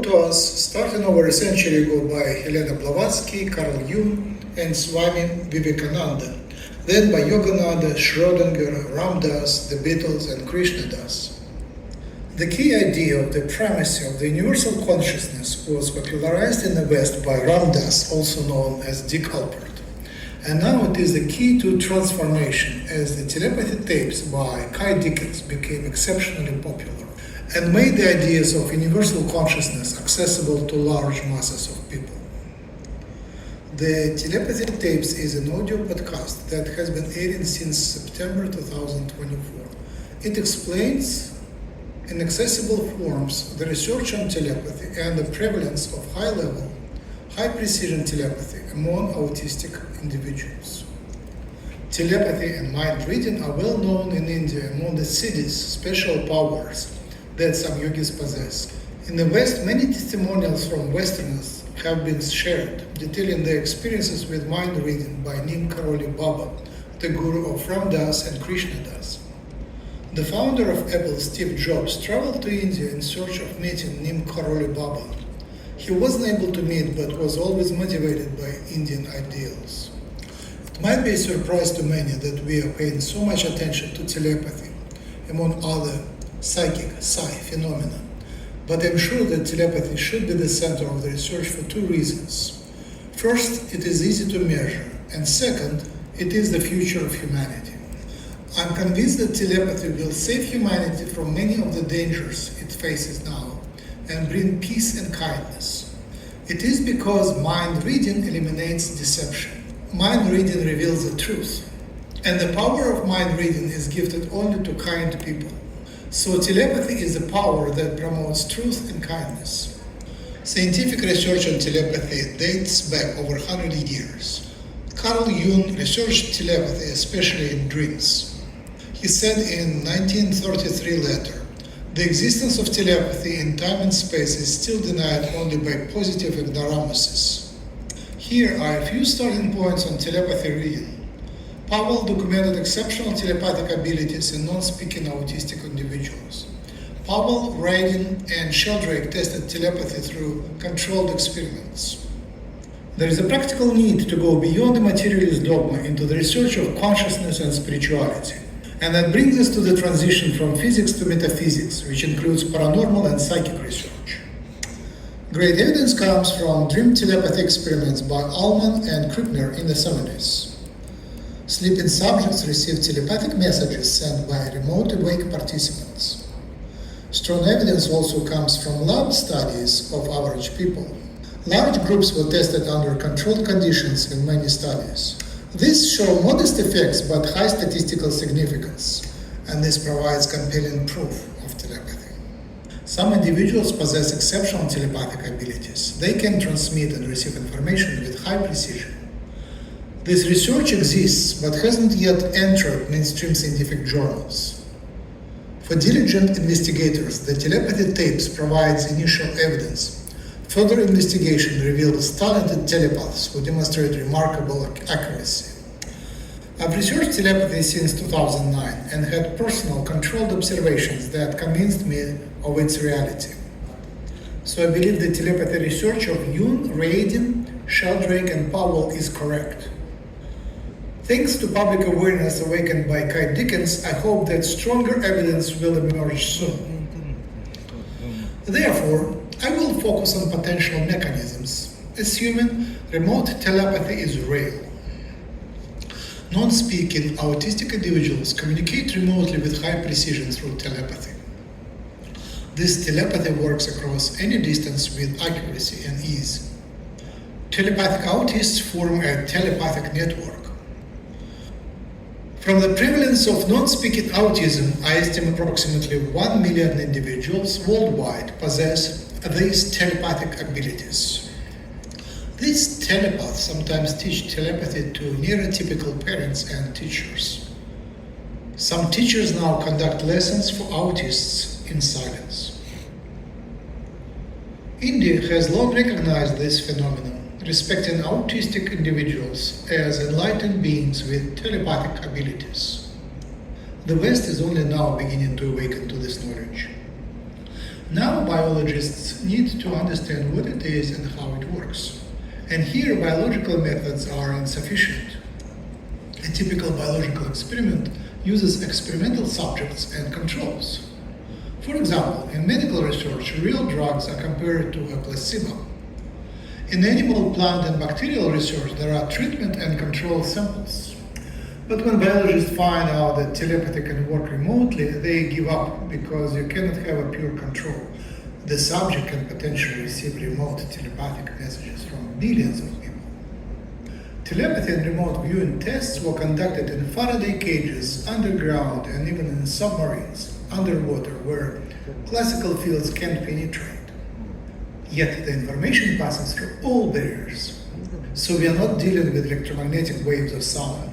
to us starting over a century ago by Helena Blavatsky, Carl Jung, and Swami Vivekananda, then by Yogananda, Schrödinger, Ram Dass, the Beatles, and Krishna Das. The key idea of the primacy of the universal consciousness was popularized in the West by Ram Dass, also known as Dick Alpert. And now it is the key to transformation, as the telepathy tapes by Kai Dickens became exceptionally popular and made the ideas of universal consciousness accessible to large masses of people. The Telepathy tapes is an audio podcast that has been airing since September 2024. It explains in accessible forms the research on telepathy and the prevalence of high-level, high-precision telepathy among autistic individuals. Telepathy and mind reading are well known in India among the Siddhis, special powers that some yogis possess. In the West, many testimonials from Westerners have been shared, detailing their experiences with mind reading by Neem Karoli Baba, the guru of Ram Dass and Krishna Das. The founder of Apple, Steve Jobs, traveled to India in search of meeting Neem Karoli Baba. He wasn't able to meet, but was always motivated by Indian ideals. It might be a surprise to many that we are paying so much attention to telepathy, among other psychic, phenomena. But I'm sure that telepathy should be the center of the research for two reasons. First, it is easy to measure, and second, it is the future of humanity. I'm convinced that telepathy will save humanity from many of the dangers it faces now and bring peace and kindness. It is because mind reading eliminates deception. Mind reading reveals the truth, and the power of mind reading is gifted only to kind people. So telepathy is a power that promotes truth and kindness. Scientific research on telepathy dates back over 100 years. Carl Jung researched telepathy, especially in dreams. He said in 1933 letter, "The existence of telepathy in time and space is still denied only by positive ignoramuses." Here are a few starting points on telepathy reading. Powell documented exceptional telepathic abilities in non-speaking autistic individuals. Powell, Radin, and Sheldrake tested telepathy through controlled experiments. There is a practical need to go beyond the materialist dogma into the research of consciousness and spirituality. And that brings us to the transition from physics to metaphysics, which includes paranormal and psychic research. Great evidence comes from dream telepathy experiments by Ullman and Krippner in the 70s. Sleeping subjects received telepathic messages sent by remote awake participants. Strong evidence also comes from lab studies of average people. Large groups were tested under controlled conditions in many studies. These show modest effects but high statistical significance, and this provides compelling proof of telepathy. Some individuals possess exceptional telepathic abilities. They can transmit and receive information with high precision. This research exists but hasn't yet entered mainstream scientific journals. For diligent investigators, the telepathy tapes provides initial evidence. Further investigation reveals talented telepaths who demonstrate remarkable accuracy. I've researched telepathy since 2009 and had personal controlled observations that convinced me of its reality. So I believe the telepathy research of Jung, Radin, Sheldrake, and Powell is correct. Thanks to public awareness awakened by Kai Dickens, I hope that stronger evidence will emerge soon. Therefore, I will focus on potential mechanisms, assuming remote telepathy is real. Non-speaking autistic individuals communicate remotely with high precision through telepathy. This telepathy works across any distance with accuracy and ease. Telepathic autists form a telepathic network. From the prevalence of non-speaking autism, I estimate approximately 1 million individuals worldwide possess these telepathic abilities. These telepaths sometimes teach telepathy to neurotypical parents and teachers. Some teachers now conduct lessons for autists in silence. India has long recognized this phenomenon, respecting autistic individuals as enlightened beings with telepathic abilities. The West is only now beginning to awaken to this knowledge. Now biologists need to understand what it is and how it works. And here biological methods are insufficient. A typical biological experiment uses experimental subjects and controls. For example, in medical research, real drugs are compared to a placebo. In animal, plant, and bacterial research, there are treatment and control samples. But when biologists find out that telepathy can work remotely, they give up because you cannot have a pure control. The subject can potentially receive remote telepathic messages from billions of people. Telepathy and remote viewing tests were conducted in Faraday cages, underground, and even in submarines, underwater, where classical fields can't penetrate. Yet the information passes through all barriers. So we are not dealing with electromagnetic waves of sound.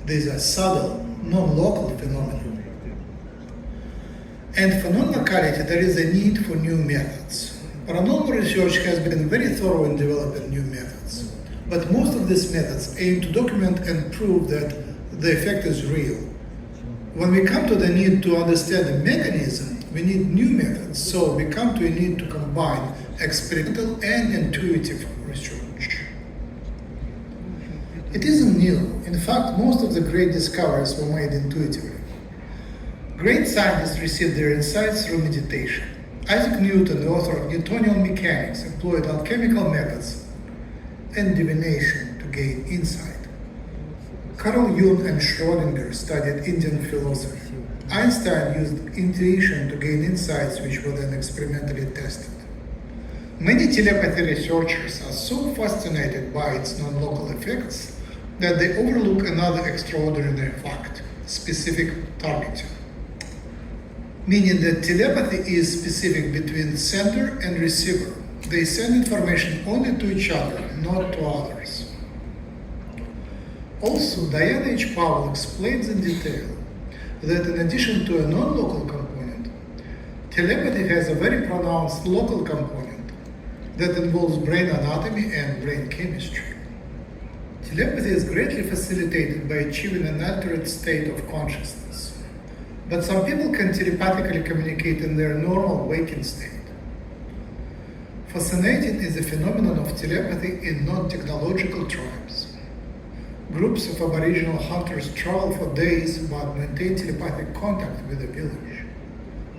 These are subtle, non-local phenomena. And for non-locality, there is a need for new methods. Paranormal research has been very thorough in developing new methods. But most of these methods aim to document and prove that the effect is real. When we come to the need to understand the mechanism, we need new methods, so we come to a need to combine experimental and intuitive research. It isn't new. In fact, most of the great discoveries were made intuitively. Great scientists received their insights through meditation. Isaac Newton, the author of Newtonian mechanics, employed alchemical methods and divination to gain insight. Carl Jung and Schrödinger studied Indian philosophy. Einstein used intuition to gain insights which were then experimentally tested. Many telepathy researchers are so fascinated by its non-local effects that they overlook another extraordinary fact: specific targeting. Meaning that telepathy is specific between sender and receiver. They send information only to each other, not to others. Also, Diana H. Powell explains in detail that in addition to a non-local component, telepathy has a very pronounced local component that involves brain anatomy and brain chemistry. Telepathy is greatly facilitated by achieving an altered state of consciousness. But some people can telepathically communicate in their normal waking state. Fascinating is the phenomenon of telepathy in non-technological tribes. Groups of Aboriginal hunters travel for days but maintain telepathic contact with the village.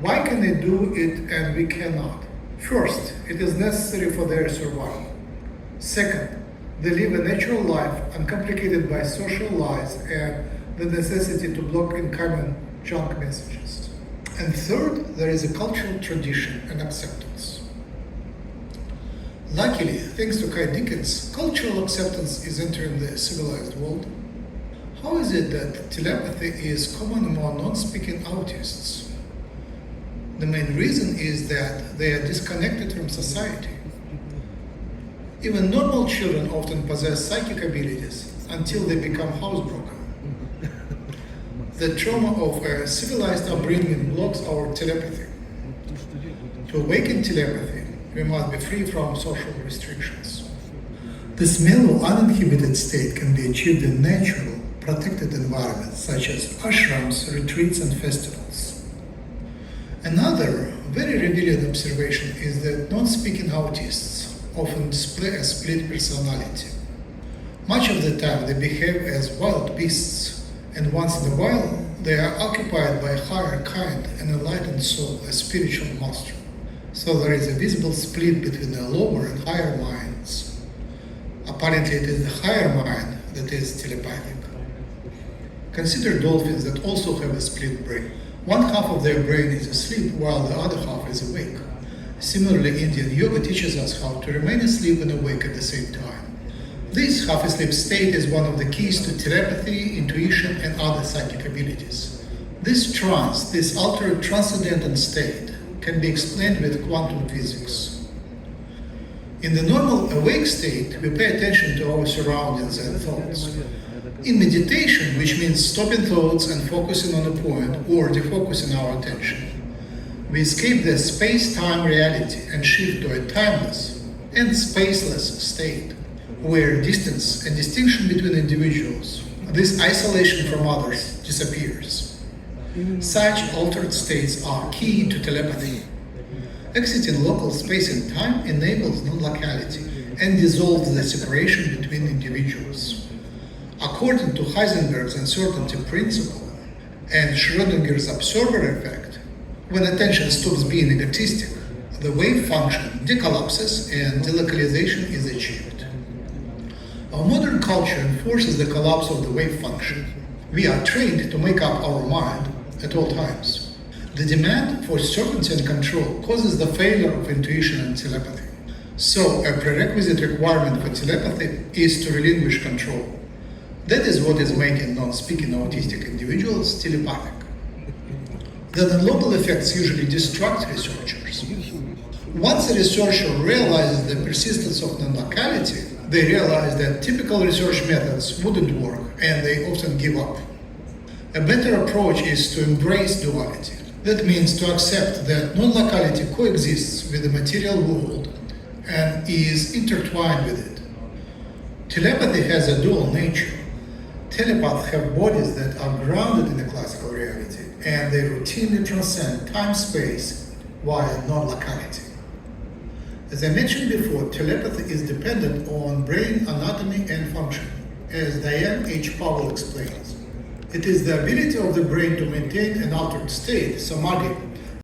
Why can they do it and we cannot? First, it is necessary for their survival. Second, they live a natural life uncomplicated by social lies and the necessity to block incoming junk messages. And third, there is a cultural tradition and acceptance. Luckily, thanks to Kai Dickens, cultural acceptance is entering the civilized world. How is it that telepathy is common among non-speaking autists? The main reason is that they are disconnected from society. Even normal children often possess psychic abilities until they become housebroken. The trauma of a civilized upbringing blocks our telepathy. To awaken telepathy, we must be free from social restrictions. This mellow, uninhibited state can be achieved in natural, protected environments such as ashrams, retreats, and festivals. Another very revealing observation is that non-speaking autists often display a split personality. Much of the time they behave as wild beasts, and once in a while they are occupied by a higher kind, an enlightened soul, a spiritual master. So there is a visible split between the lower and higher minds. Apparently it is the higher mind that is telepathic. Consider dolphins that also have a split brain. One half of their brain is asleep while the other half is awake. Similarly, Indian yoga teaches us how to remain asleep and awake at the same time. This half-asleep state is one of the keys to telepathy, intuition, and other psychic abilities. This trance, this altered transcendental state, can be explained with quantum physics. In the normal awake state, we pay attention to our surroundings and thoughts. In meditation, which means stopping thoughts and focusing on a point or defocusing our attention, we escape the space-time reality and shift to a timeless and spaceless state, where distance and distinction between individuals, this isolation from others, disappears. Such altered states are key to telepathy. Exiting local space and time enables non-locality and dissolves the separation between individuals. According to Heisenberg's uncertainty principle and Schrödinger's observer effect, when attention stops being egotistic, the wave function decollapses and delocalization is achieved. Our modern culture enforces the collapse of the wave function. We are trained to make up our mind at all times. The demand for certainty and control causes the failure of intuition and telepathy. So, a prerequisite requirement for telepathy is to relinquish control. That is what is making non-speaking autistic individuals telepathic. The non-local effects usually distract researchers. Once a researcher realizes the persistence of non-locality, they realize that typical research methods wouldn't work and they often give up. A better approach is to embrace duality. That means to accept that non-locality coexists with the material world and is intertwined with it. Telepathy has a dual nature. Telepaths have bodies that are grounded in the classical reality, and they routinely transcend time-space via non-locality. As I mentioned before, telepathy is dependent on brain anatomy and function, as Diane H. Powell explains. It is the ability of the brain to maintain an altered state, samadhi,